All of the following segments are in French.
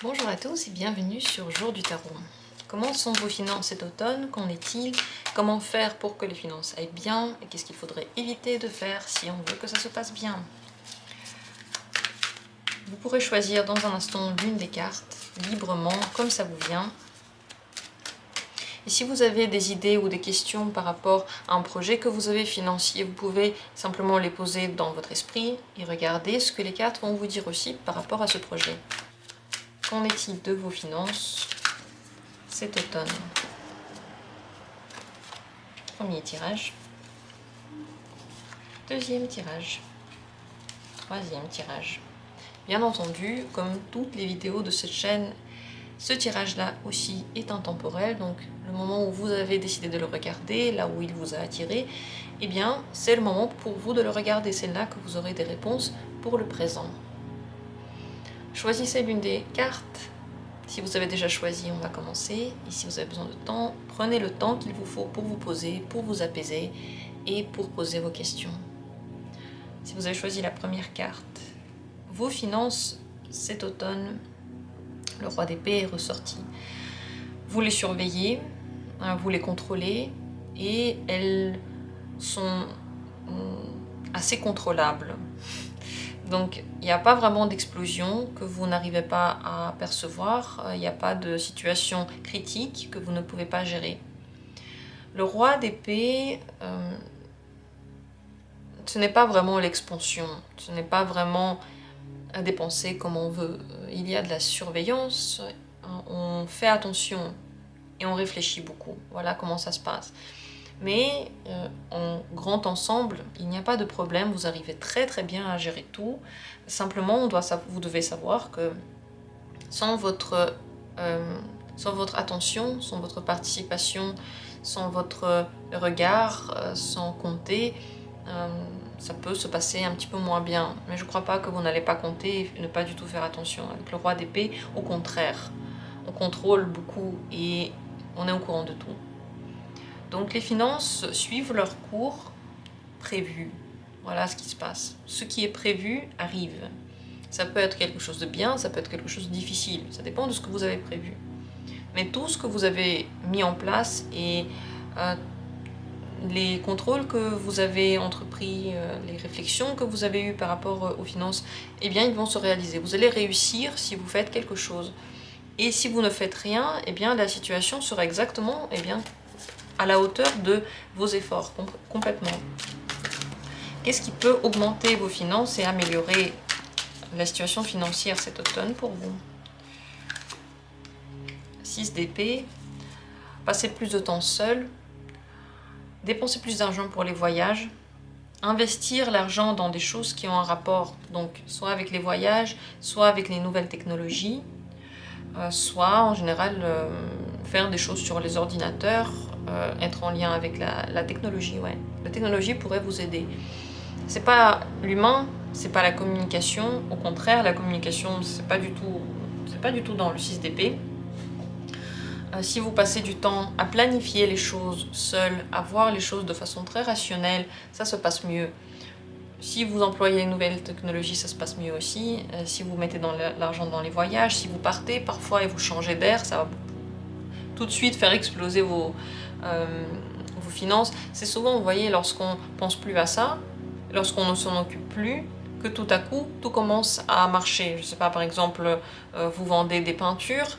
Bonjour à tous et bienvenue sur Jour du Tarot. Comment sont vos finances cet automne? Qu'en est-il? Comment faire pour que les finances aillent bien? Et qu'est-ce qu'il faudrait éviter de faire si on veut que ça se passe bien? Vous pourrez choisir dans un instant l'une des cartes, librement, comme ça vous vient. Et si vous avez des idées ou des questions par rapport à un projet que vous avez financier, vous pouvez simplement les poser dans votre esprit et regarder ce que les cartes vont vous dire aussi par rapport à ce projet. Qu'en est-il de vos finances cet automne? Premier tirage, deuxième tirage, troisième tirage. Bien entendu, comme toutes les vidéos de cette chaîne, ce tirage-là aussi est intemporel, donc le moment où vous avez décidé de le regarder, là où il vous a attiré, eh bien c'est le moment pour vous de le regarder, c'est là que vous aurez des réponses pour le présent. Choisissez l'une des cartes. Si vous avez déjà choisi, on va commencer. Et si vous avez besoin de temps, prenez le temps qu'il vous faut pour vous poser, pour vous apaiser et pour poser vos questions. Si vous avez choisi la première carte, vos finances cet automne, le roi d'épée est ressorti. Vous les surveillez, vous les contrôlez et elles sont assez contrôlables. Donc, il n'y a pas vraiment d'explosion que vous n'arrivez pas à percevoir, il n'y a pas de situation critique que vous ne pouvez pas gérer. Le roi d'épée, ce n'est pas vraiment l'expansion, ce n'est pas vraiment dépenser comme on veut. Il y a de la surveillance, on fait attention et on réfléchit beaucoup. Voilà comment ça se passe. Mais en grand ensemble, il n'y a pas de problème, vous arrivez très très bien à gérer tout. Simplement, vous devez savoir que sans votre attention, sans votre participation, sans votre regard, sans compter, ça peut se passer un petit peu moins bien. Mais je ne crois pas que vous n'allez pas compter et ne pas du tout faire attention. Avec le roi d'épée, au contraire, on contrôle beaucoup et on est au courant de tout. Donc les finances suivent leur cours prévu. Voilà ce qui se passe. Ce qui est prévu arrive. Ça peut être quelque chose de bien, ça peut être quelque chose de difficile. Ça dépend de ce que vous avez prévu. Mais tout ce que vous avez mis en place et les contrôles que vous avez entrepris, les réflexions que vous avez eues par rapport aux finances, eh bien ils vont se réaliser. Vous allez réussir si vous faites quelque chose. Et si vous ne faites rien, eh bien la situation sera exactement à la hauteur de vos efforts, complètement. Qu'est-ce qui peut augmenter vos finances et améliorer la situation financière cet automne pour vous? 6 d'épée, passer plus de temps seul, dépenser plus d'argent pour les voyages, investir l'argent dans des choses qui ont un rapport, donc soit avec les voyages, soit avec les nouvelles technologies, soit en général faire des choses sur les ordinateurs, être en lien avec la technologie. Ouais. La technologie pourrait vous aider. C'est pas l'humain, c'est pas la communication. Au contraire, la communication, c'est pas du tout dans le 6 d'épée. Si vous passez du temps à planifier les choses seul, à voir les choses de façon très rationnelle, ça se passe mieux. Si vous employez les nouvelles technologies, ça se passe mieux aussi. Si vous mettez l'argent dans les voyages, si vous partez parfois et vous changez d'air, ça va tout de suite faire exploser vos finances. C'est souvent, vous voyez, lorsqu'on pense plus à ça, lorsqu'on ne s'en occupe plus, que tout à coup, tout commence à marcher. Je ne sais pas, par exemple, vous vendez des peintures,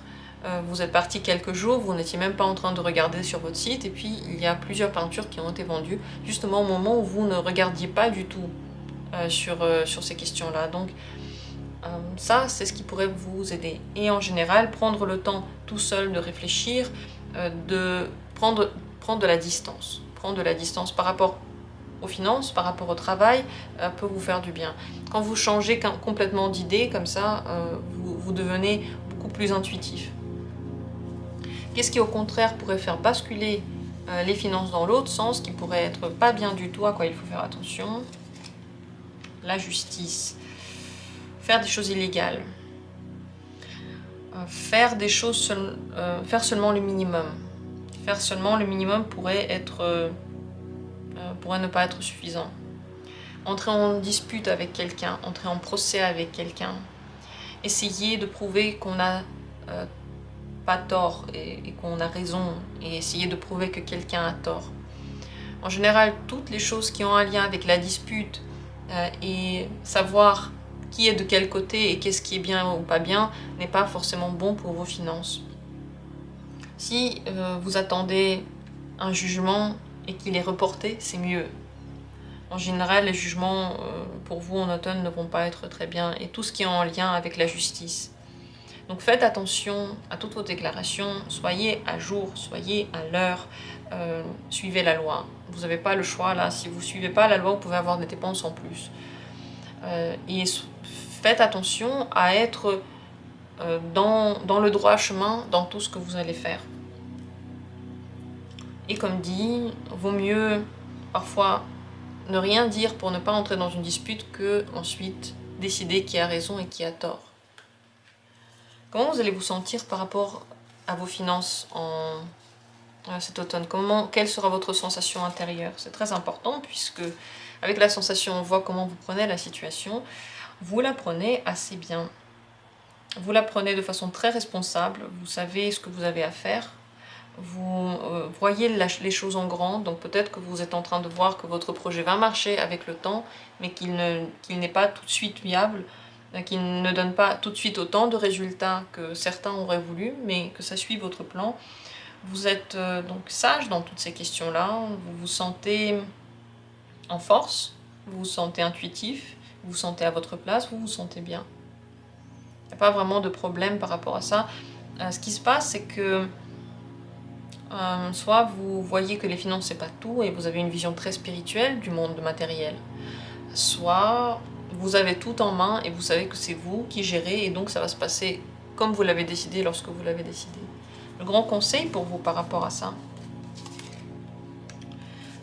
vous êtes parti quelques jours, vous n'étiez même pas en train de regarder sur votre site, et puis il y a plusieurs peintures qui ont été vendues, justement au moment où vous ne regardiez pas du tout sur ces questions-là. Donc ça, c'est ce qui pourrait vous aider. Et en général, prendre le temps tout seul de réfléchir, de prendre de la distance. Prendre de la distance par rapport aux finances, par rapport au travail, peut vous faire du bien. Quand vous changez complètement d'idée, comme ça, vous devenez beaucoup plus intuitif. Qu'est-ce qui, au contraire, pourrait faire basculer les finances dans l'autre sens, qui pourrait être pas bien du tout, à quoi il faut faire attention? La justice. Faire des choses illégales. Faire seulement le minimum. Faire seulement le minimum pourrait ne pas être suffisant. Entrer en dispute avec quelqu'un, entrer en procès avec quelqu'un, essayer de prouver qu'on n'a pas tort et qu'on a raison, et essayer de prouver que quelqu'un a tort. En général, toutes les choses qui ont un lien avec la dispute et savoir qui est de quel côté et qu'est-ce qui est bien ou pas bien n'est pas forcément bon pour vos finances. Si vous attendez un jugement et qu'il est reporté, c'est mieux. En général, les jugements pour vous en automne ne vont pas être très bien, et tout ce qui est en lien avec la justice. Donc faites attention à toutes vos déclarations, soyez à jour, soyez à l'heure, suivez la loi. Vous n'avez pas le choix là, si vous ne suivez pas la loi, vous pouvez avoir des dépenses en plus. Et faites attention à être dans le droit chemin dans tout ce que vous allez faire. Et comme dit, vaut mieux parfois ne rien dire pour ne pas entrer dans une dispute que ensuite décider qui a raison et qui a tort. Comment vous allez vous sentir par rapport à vos finances cet automne? Quelle sera votre sensation intérieure? C'est très important puisque avec la sensation, on voit comment vous prenez la situation. Vous la prenez assez bien. Vous la prenez de façon très responsable. Vous savez ce que vous avez à faire. Vous voyez les choses en grand. Donc peut-être que vous êtes en train de voir que votre projet va marcher avec le temps, mais qu'il n'est pas tout de suite viable, qu'il ne donne pas tout de suite autant de résultats que certains auraient voulu, mais que ça suit votre plan. Vous êtes donc sage dans toutes ces questions-là. Vous vous sentez en force, vous vous sentez intuitif, vous vous sentez à votre place, vous vous sentez bien. Il n'y a pas vraiment de problème par rapport à ça. Ce qui se passe, c'est que soit vous voyez que les finances, c'est pas tout, et vous avez une vision très spirituelle du monde matériel, soit vous avez tout en main et vous savez que c'est vous qui gérez, et donc ça va se passer comme vous l'avez décidé lorsque vous l'avez décidé. Le grand conseil pour vous par rapport à ça,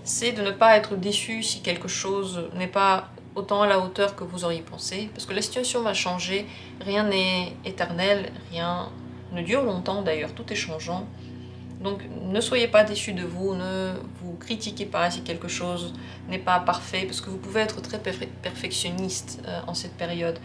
c'est de ne pas être déçu si quelque chose n'est pas autant à la hauteur que vous auriez pensé, parce que la situation va changer, rien n'est éternel, rien ne dure longtemps d'ailleurs, tout est changeant. Donc ne soyez pas déçus de vous, ne vous critiquez pas si quelque chose n'est pas parfait, parce que vous pouvez être très perfectionniste en cette période.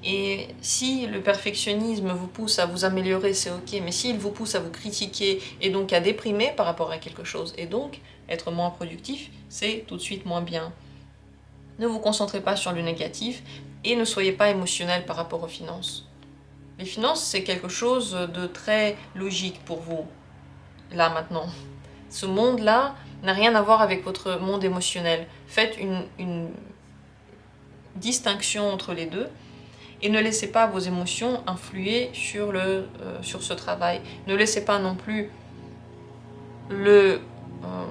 Et si le perfectionnisme vous pousse à vous améliorer, c'est ok, mais s'il vous pousse à vous critiquer et donc à déprimer par rapport à quelque chose, et donc être moins productif, c'est tout de suite moins bien. Ne vous concentrez pas sur le négatif et ne soyez pas émotionnel par rapport aux finances. Les finances, c'est quelque chose de très logique pour vous, là maintenant. Ce monde-là n'a rien à voir avec votre monde émotionnel. Faites une distinction entre les deux. Et ne laissez pas vos émotions influer sur ce travail. Ne laissez pas non plus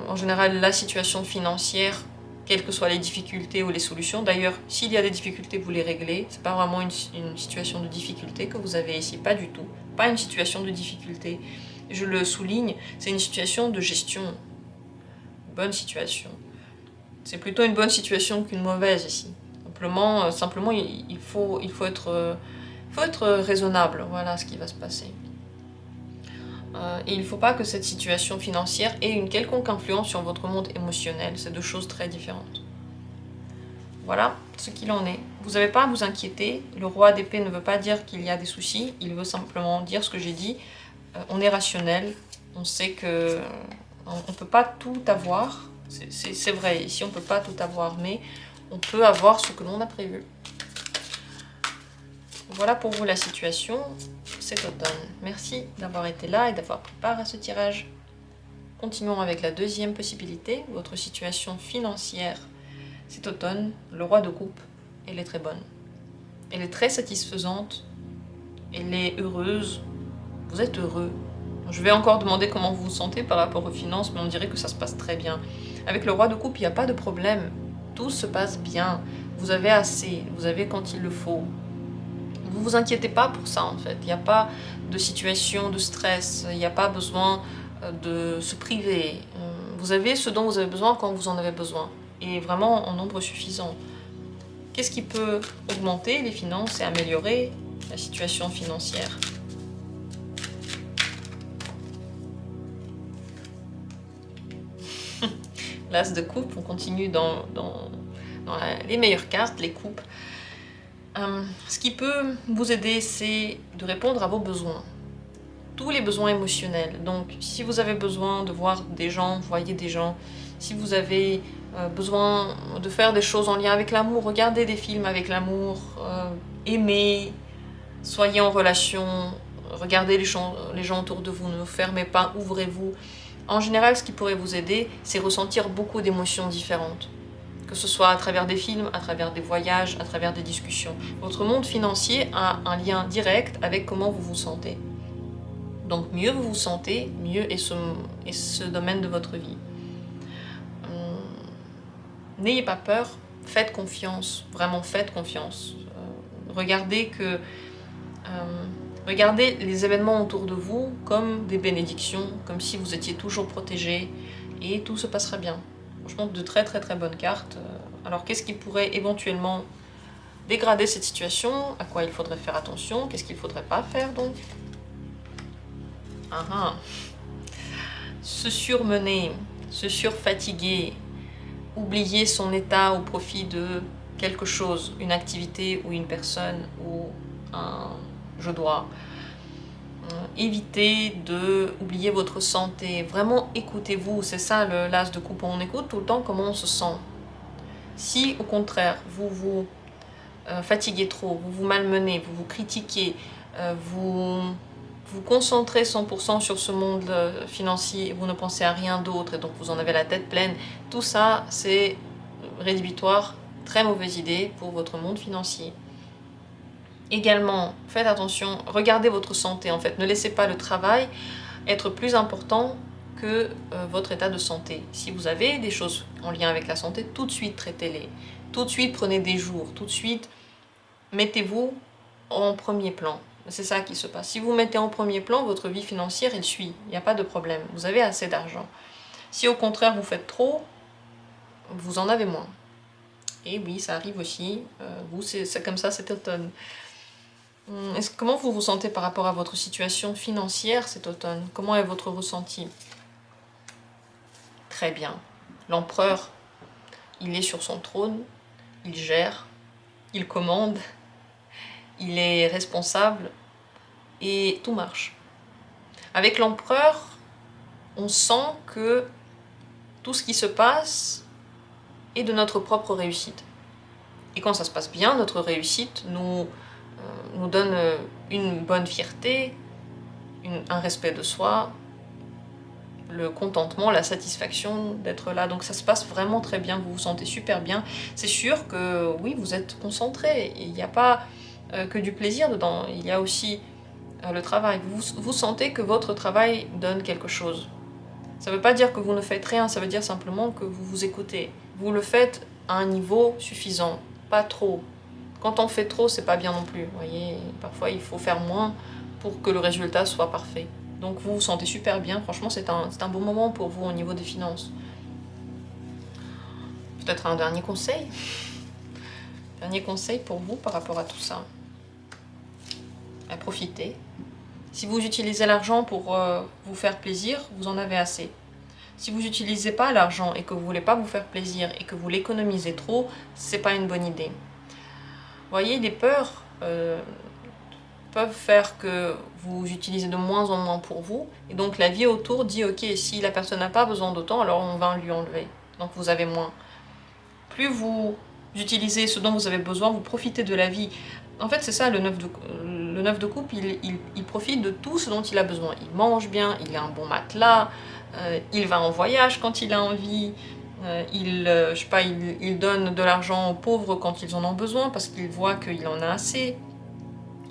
en général la situation financière, quelles que soient les difficultés ou les solutions. D'ailleurs, s'il y a des difficultés, vous les réglez. Ce n'est pas vraiment une situation de difficulté que vous avez ici, pas du tout. Pas une situation de difficulté. Je le souligne, c'est une situation de gestion. Une bonne situation. C'est plutôt une bonne situation qu'une mauvaise ici. Simplement il faut être raisonnable, voilà ce qui va se passer. Et il ne faut pas que cette situation financière ait une quelconque influence sur votre monde émotionnel, c'est deux choses très différentes. Voilà ce qu'il en est. Vous n'avez pas à vous inquiéter, le roi d'épée ne veut pas dire qu'il y a des soucis, il veut simplement dire ce que j'ai dit. On est rationnel, on sait que on ne peut pas tout avoir, c'est vrai, ici on ne peut pas tout avoir, mais on peut avoir ce que l'on a prévu. Voilà pour vous la situation cet automne. Merci d'avoir été là et d'avoir pris part à ce tirage. Continuons avec la deuxième possibilité, votre situation financière cet automne. Le roi de coupe, elle est très bonne. Elle est très satisfaisante, elle est heureuse, vous êtes heureux. Je vais encore demander comment vous vous sentez par rapport aux finances, mais on dirait que ça se passe très bien. Avec le roi de coupe, il n'y a pas de problème. Tout se passe bien. Vous avez assez, vous avez quand il le faut. Vous ne vous inquiétez pas pour ça en fait. Il n'y a pas de situation de stress, il n'y a pas besoin de se priver. Vous avez ce dont vous avez besoin quand vous en avez besoin. Et vraiment en nombre suffisant. Qu'est-ce qui peut augmenter les finances et améliorer la situation financière ? L'as de coupe, on continue dans les meilleures cartes, les coupes. Ce qui peut vous aider, c'est de répondre à vos besoins. Tous les besoins émotionnels. Donc, si vous avez besoin de voir des gens, voyez des gens. Si vous avez besoin de faire des choses en lien avec l'amour, regardez des films avec l'amour, aimez, soyez en relation, regardez les gens autour de vous, ne vous fermez pas, ouvrez-vous. En général, ce qui pourrait vous aider, c'est ressentir beaucoup d'émotions différentes. Que ce soit à travers des films, à travers des voyages, à travers des discussions. Votre monde financier a un lien direct avec comment vous vous sentez. Donc mieux vous vous sentez, mieux est ce domaine de votre vie. N'ayez pas peur, faites confiance, vraiment faites confiance. Regardez les événements autour de vous comme des bénédictions, comme si vous étiez toujours protégé et tout se passera bien. Franchement, de très très très bonnes cartes. Alors qu'est-ce qui pourrait éventuellement dégrader cette situation? À quoi il faudrait faire attention? Qu'est-ce qu'il ne faudrait pas faire donc? Se surmener, se surfatiguer, oublier son état au profit de quelque chose, une activité ou une personne ou un je dois. Évitez de oublier votre santé, vraiment écoutez-vous, c'est ça l'as de coupe, on écoute tout le temps comment on se sent. Si au contraire vous vous fatiguez trop, vous vous malmenez, vous vous critiquez, vous vous concentrez 100% sur ce monde financier et vous ne pensez à rien d'autre et donc vous en avez la tête pleine, tout ça c'est rédhibitoire, très mauvaise idée pour votre monde financier. Également, faites attention, regardez votre santé en fait, ne laissez pas le travail être plus important que votre état de santé. Si vous avez des choses en lien avec la santé, tout de suite traitez-les, tout de suite prenez des jours, tout de suite mettez-vous en premier plan. C'est ça qui se passe. Si vous mettez en premier plan, votre vie financière, elle suit, il n'y a pas de problème, vous avez assez d'argent. Si au contraire vous faites trop, vous en avez moins. Et oui, ça arrive aussi, vous c'est comme ça cet automne. Comment vous vous sentez par rapport à votre situation financière cet automne? Comment est votre ressenti? Très bien. L'empereur, il est sur son trône, il gère, il commande, il est responsable et tout marche. Avec l'empereur, on sent que tout ce qui se passe est de notre propre réussite. Et quand ça se passe bien, notre réussite nous donne une bonne fierté, un respect de soi, le contentement, la satisfaction d'être là. Donc ça se passe vraiment très bien, vous vous sentez super bien. C'est sûr que oui, vous êtes concentré, il n'y a pas que du plaisir dedans, il y a aussi le travail. Vous sentez que votre travail donne quelque chose. Ça ne veut pas dire que vous ne faites rien, ça veut dire simplement que vous vous écoutez. Vous le faites à un niveau suffisant, pas trop. Quand on fait trop, c'est pas bien non plus. Vous voyez, parfois il faut faire moins pour que le résultat soit parfait. Donc vous vous sentez super bien, franchement c'est un bon moment pour vous au niveau des finances. Peut-être un dernier conseil. Dernier conseil pour vous par rapport à tout ça. Profitez. Si vous utilisez l'argent pour vous faire plaisir, vous en avez assez. Si vous n'utilisez pas l'argent et que vous ne voulez pas vous faire plaisir et que vous l'économisez trop, c'est pas une bonne idée. Vous voyez, les peurs peuvent faire que vous utilisez de moins en moins pour vous. Et donc la vie autour dit, ok, si la personne n'a pas besoin d'autant, alors on va lui enlever. Donc vous avez moins. Plus vous utilisez ce dont vous avez besoin, vous profitez de la vie. En fait, c'est ça, le neuf de coupe, il profite de tout ce dont il a besoin. Il mange bien, il a un bon matelas, il va en voyage quand il a envie, il donne de l'argent aux pauvres quand ils en ont besoin parce qu'il voit qu'il en a assez.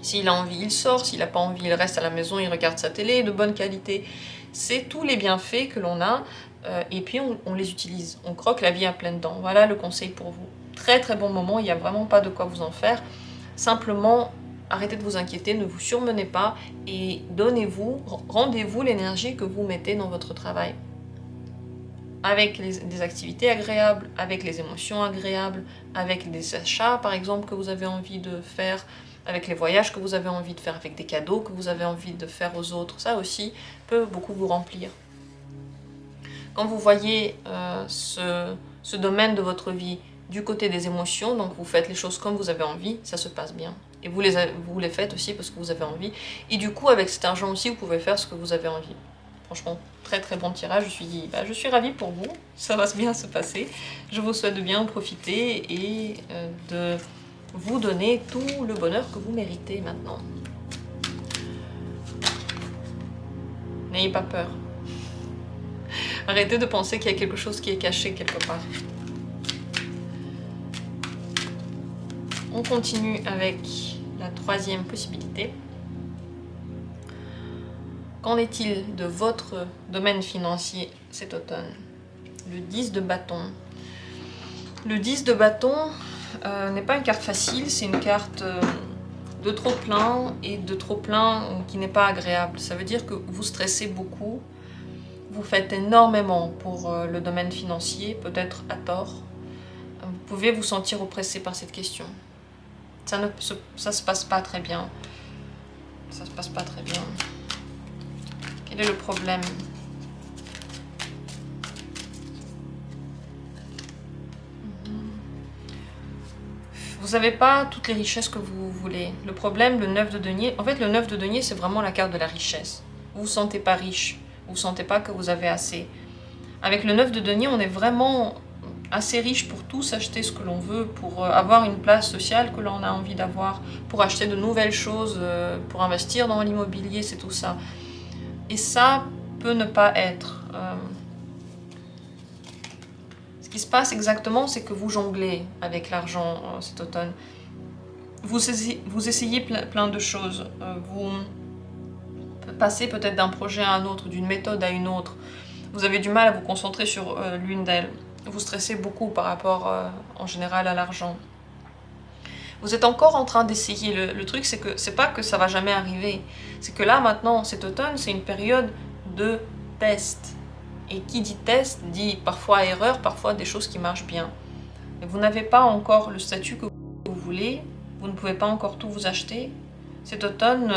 S'il a envie, il sort. S'il n'a pas envie, il reste à la maison, il regarde sa télé de bonne qualité. C'est tous les bienfaits que l'on a et puis on les utilise. On croque la vie à pleines dents. Voilà le conseil pour vous. Très très bon moment, il n'y a vraiment pas de quoi vous en faire. Simplement, arrêtez de vous inquiéter, ne vous surmenez pas et rendez-vous l'énergie que vous mettez dans votre travail. Avec des activités agréables, avec les émotions agréables, avec des achats par exemple que vous avez envie de faire, avec les voyages que vous avez envie de faire, avec des cadeaux que vous avez envie de faire aux autres, ça aussi peut beaucoup vous remplir. Quand vous voyez ce domaine de votre vie du côté des émotions, donc vous faites les choses comme vous avez envie, ça se passe bien. Et vous les faites aussi parce que vous avez envie. Et du coup, avec cet argent aussi, vous pouvez faire ce que vous avez envie. Franchement, très très bon tirage. Je suis ravie pour vous. Ça va bien se passer. Je vous souhaite de bien en profiter et de vous donner tout le bonheur que vous méritez maintenant. N'ayez pas peur. Arrêtez de penser qu'il y a quelque chose qui est caché quelque part. On continue avec la troisième possibilité. Qu'en est-il de votre domaine financier cet automne? Le 10 de bâton. Le 10 de bâton n'est pas une carte facile, c'est une carte de trop-plein et de trop-plein qui n'est pas agréable. Ça veut dire que vous stressez beaucoup, vous faites énormément pour le domaine financier, peut-être à tort. Vous pouvez vous sentir oppressé par cette question. Ça se passe pas très bien. Ça se passe pas très bien. Quel est le problème? Vous n'avez pas toutes les richesses que vous voulez. Le problème, le 9 de denier, en fait le 9 de denier c'est vraiment la carte de la richesse. Vous ne vous sentez pas riche, vous ne sentez pas que vous avez assez. Avec le 9 de denier, on est vraiment assez riche pour tout s'acheter ce que l'on veut, pour avoir une place sociale que l'on a envie d'avoir, pour acheter de nouvelles choses, pour investir dans l'immobilier, c'est tout ça. Et ça peut ne pas être. Ce qui se passe exactement, c'est que vous jonglez avec l'argent cet automne. Vous essayez plein de choses. Vous passez peut-être d'un projet à un autre, d'une méthode à une autre. Vous avez du mal à vous concentrer sur l'une d'elles. Vous stressez beaucoup par rapport en général à l'argent. Vous êtes encore en train d'essayer. Le truc, c'est que c'est pas que ça va jamais arriver. C'est que là, maintenant, cet automne, c'est une période de test. Et qui dit test, dit parfois erreur, parfois des choses qui marchent bien. Et vous n'avez pas encore le statut que vous voulez. Vous ne pouvez pas encore tout vous acheter. Cet automne,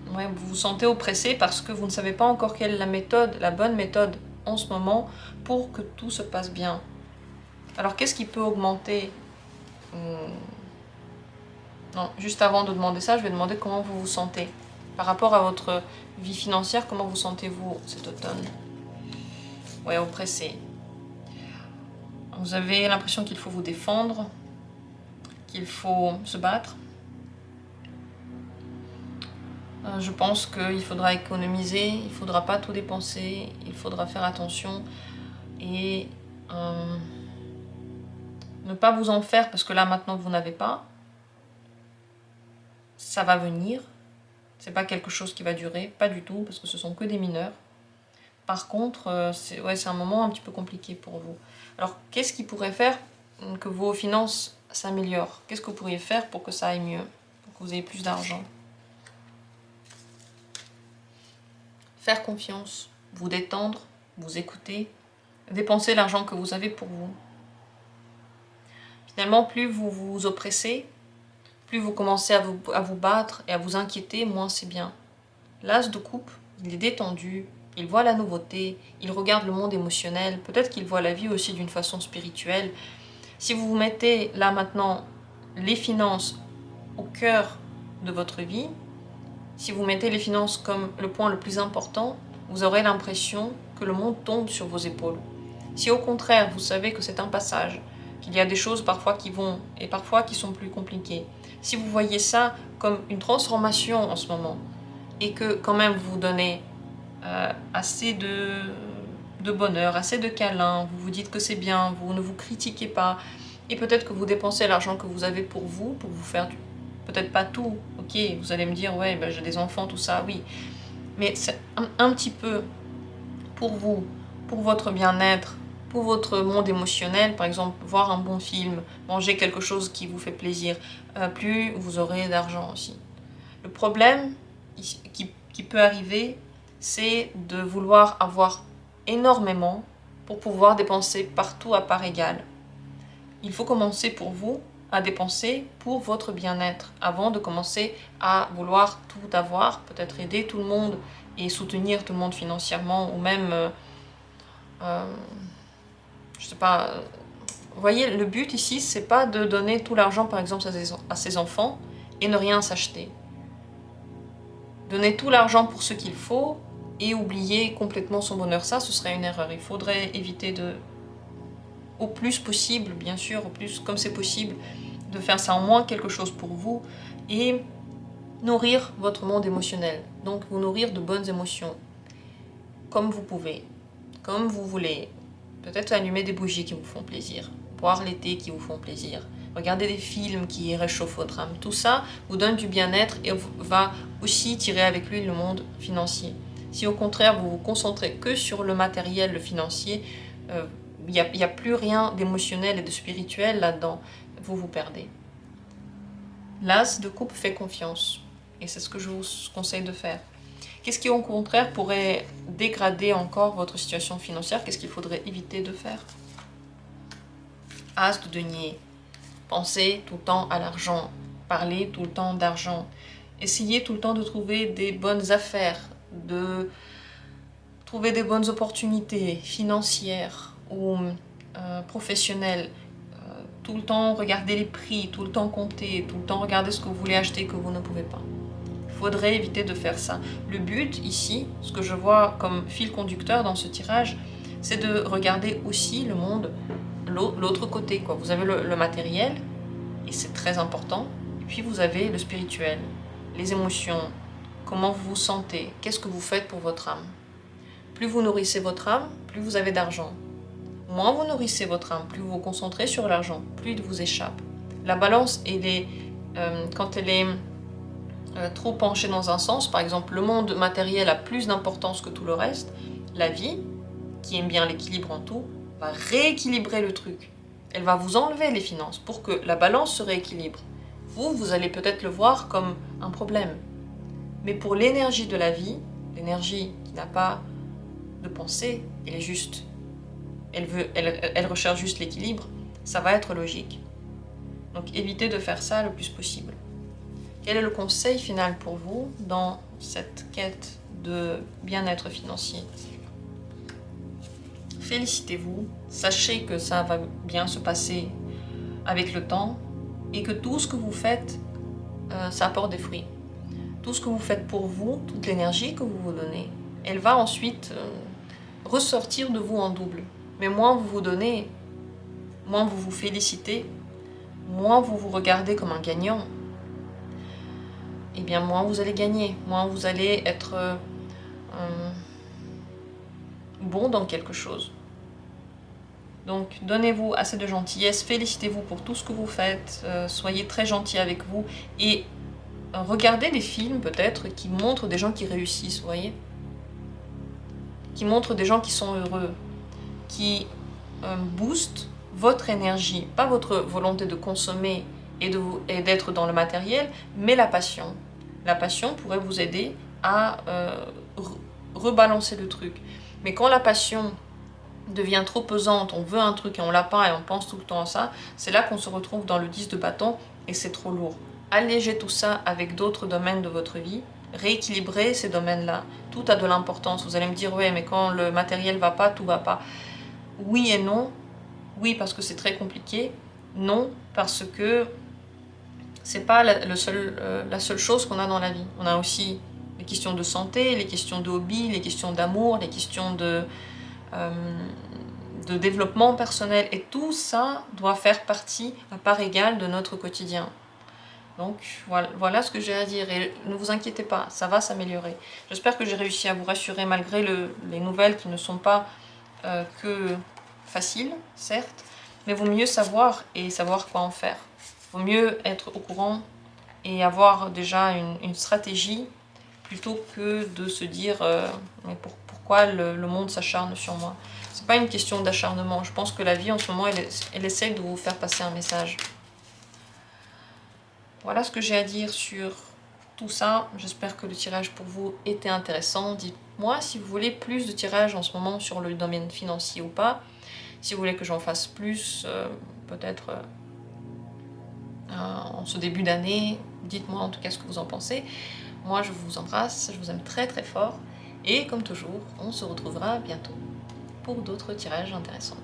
vous vous sentez oppressé parce que vous ne savez pas encore quelle est la méthode, la bonne méthode en ce moment pour que tout se passe bien. Alors, qu'est-ce qui peut augmenter Non, juste avant de demander ça, je vais demander comment vous vous sentez. Par rapport à votre vie financière, comment vous sentez-vous cet automne? Ouais, oppressé. Vous avez l'impression qu'il faut vous défendre, qu'il faut se battre. Je pense qu'il faudra économiser, il ne faudra pas tout dépenser, il faudra faire attention et ne pas vous en faire parce que là maintenant vous n'avez pas. Ça va venir, c'est pas quelque chose qui va durer, pas du tout, parce que ce sont que des mineurs. Par contre, c'est un moment un petit peu compliqué pour vous. Alors, qu'est-ce qui pourrait faire que vos finances s'améliorent? Qu'est-ce que vous pourriez faire pour que ça aille mieux, pour que vous ayez plus d'argent? Faire confiance, vous détendre, vous écouter, dépenser l'argent que vous avez pour vous. Finalement, plus vous vous oppressez, plus vous commencez à vous battre et à vous inquiéter, moins c'est bien. L'as de coupe, il est détendu, il voit la nouveauté, il regarde le monde émotionnel, peut-être qu'il voit la vie aussi d'une façon spirituelle. Si vous vous mettez là maintenant les finances au cœur de votre vie, si vous mettez les finances comme le point le plus important, vous aurez l'impression que le monde tombe sur vos épaules. Si au contraire, vous savez que c'est un passage, qu'il y a des choses parfois qui vont et parfois qui sont plus compliquées, si vous voyez ça comme une transformation en ce moment, et que quand même vous donnez assez de bonheur, assez de câlins, vous vous dites que c'est bien, vous ne vous critiquez pas, et peut-être que vous dépensez l'argent que vous avez pour vous faire peut-être pas tout, ok, vous allez me dire, ouais, ben, j'ai des enfants, tout ça, oui, mais c'est un petit peu pour vous, pour votre bien-être, pour votre monde émotionnel, par exemple, voir un bon film, manger quelque chose qui vous fait plaisir, plus vous aurez d'argent aussi. Le problème qui peut arriver, c'est de vouloir avoir énormément pour pouvoir dépenser partout à part égale. Il faut commencer pour vous à dépenser pour votre bien-être avant de commencer à vouloir tout avoir, peut-être aider tout le monde et soutenir tout le monde financièrement ou même, je sais pas, Vous voyez, le but ici, c'est pas de donner tout l'argent, par exemple, à ses enfants et ne rien s'acheter. Donner tout l'argent pour ce qu'il faut et oublier complètement son bonheur, ça, ce serait une erreur. Il faudrait éviter au plus possible, bien sûr, au plus comme c'est possible, de faire ça en moins quelque chose pour vous et nourrir votre monde émotionnel. Donc, vous nourrir de bonnes émotions, comme vous pouvez, comme vous voulez. Peut-être allumer des bougies qui vous font plaisir, boire les thés qui vous font plaisir, regarder des films qui réchauffent votre âme. Tout ça vous donne du bien-être et va aussi tirer avec lui le monde financier. Si au contraire vous vous concentrez que sur le matériel, le financier, il n'y a plus rien d'émotionnel et de spirituel là-dedans, vous vous perdez. L'as de coupe fait confiance et c'est ce que je vous conseille de faire. Qu'est-ce qui au contraire pourrait dégrader encore votre situation financière? Qu'est-ce qu'il faudrait éviter de faire? As de denier. Pensez tout le temps à l'argent. Parlez tout le temps d'argent. Essayez tout le temps de trouver des bonnes affaires, de trouver des bonnes opportunités financières ou professionnelles. Tout le temps regarder les prix, tout le temps compter, tout le temps regarder ce que vous voulez acheter que vous ne pouvez pas. Il faudrait éviter de faire ça. Le but ici, ce que je vois comme fil conducteur dans ce tirage, c'est de regarder aussi le monde, l'autre côté, quoi. Vous avez le matériel, et c'est très important, et puis vous avez le spirituel, les émotions, comment vous vous sentez, qu'est-ce que vous faites pour votre âme. Plus vous nourrissez votre âme, plus vous avez d'argent. Moins vous nourrissez votre âme, plus vous vous concentrez sur l'argent, plus il vous échappe. La balance, quand elle est trop penchée dans un sens, par exemple le monde matériel a plus d'importance que tout le reste, la vie, qui aime bien l'équilibre en tout, va rééquilibrer le truc. Elle va vous enlever les finances pour que la balance se rééquilibre. Vous allez peut-être le voir comme un problème. Mais pour l'énergie de la vie, l'énergie qui n'a pas de pensée, elle est juste. Elle recherche juste l'équilibre, ça va être logique. Donc évitez de faire ça le plus possible. Quel est le conseil final pour vous dans cette quête de bien-être financier? Félicitez-vous, sachez que ça va bien se passer avec le temps et que tout ce que vous faites, ça apporte des fruits. Tout ce que vous faites pour vous, toute l'énergie que vous vous donnez, elle va ensuite ressortir de vous en double. Mais moins vous vous donnez, moins vous vous félicitez, moins vous vous regardez comme un gagnant, et bien moins vous allez gagner, moins vous allez être bon dans quelque chose. Donc donnez-vous assez de gentillesse, félicitez-vous pour tout ce que vous faites, soyez très gentil avec vous et regardez des films peut-être qui montrent des gens qui réussissent, vous voyez, qui montrent des gens qui sont heureux, qui boostent votre énergie, pas votre volonté de consommer et d'être dans le matériel, mais la passion. La passion pourrait vous aider à rebalancer le truc. Mais quand la passion devient trop pesante, on veut un truc et on l'a pas et on pense tout le temps à ça, c'est là qu'on se retrouve dans le 10 de bâton et c'est trop lourd. Allégez tout ça avec d'autres domaines de votre vie, rééquilibrez ces domaines-là. Tout a de l'importance. Vous allez me dire, ouais, mais quand le matériel va pas, tout va pas. Oui et non. Oui, parce que c'est très compliqué. Non, parce que c'est pas la seule chose qu'on a dans la vie. On a aussi les questions de santé, les questions de hobby, les questions d'amour, les questions de développement personnel. Et tout ça doit faire partie à part égale de notre quotidien. Donc voilà ce que j'ai à dire. Et ne vous inquiétez pas, ça va s'améliorer. J'espère que j'ai réussi à vous rassurer malgré les nouvelles qui ne sont pas que faciles, certes. Mais vaut mieux savoir et savoir quoi en faire. Vaut mieux être au courant et avoir déjà une stratégie plutôt que de se dire mais pourquoi le monde s'acharne sur moi. C'est pas une question d'acharnement. Je pense que la vie en ce moment, elle essaie de vous faire passer un message. Voilà ce que j'ai à dire sur tout ça. J'espère que le tirage pour vous était intéressant. Dites-moi si vous voulez plus de tirages en ce moment sur le domaine financier ou pas. Si vous voulez que j'en fasse plus, peut-être en ce début d'année, dites-moi en tout cas ce que vous en pensez. Moi, je vous embrasse, je vous aime très très fort. Et comme toujours, on se retrouvera bientôt pour d'autres tirages intéressants.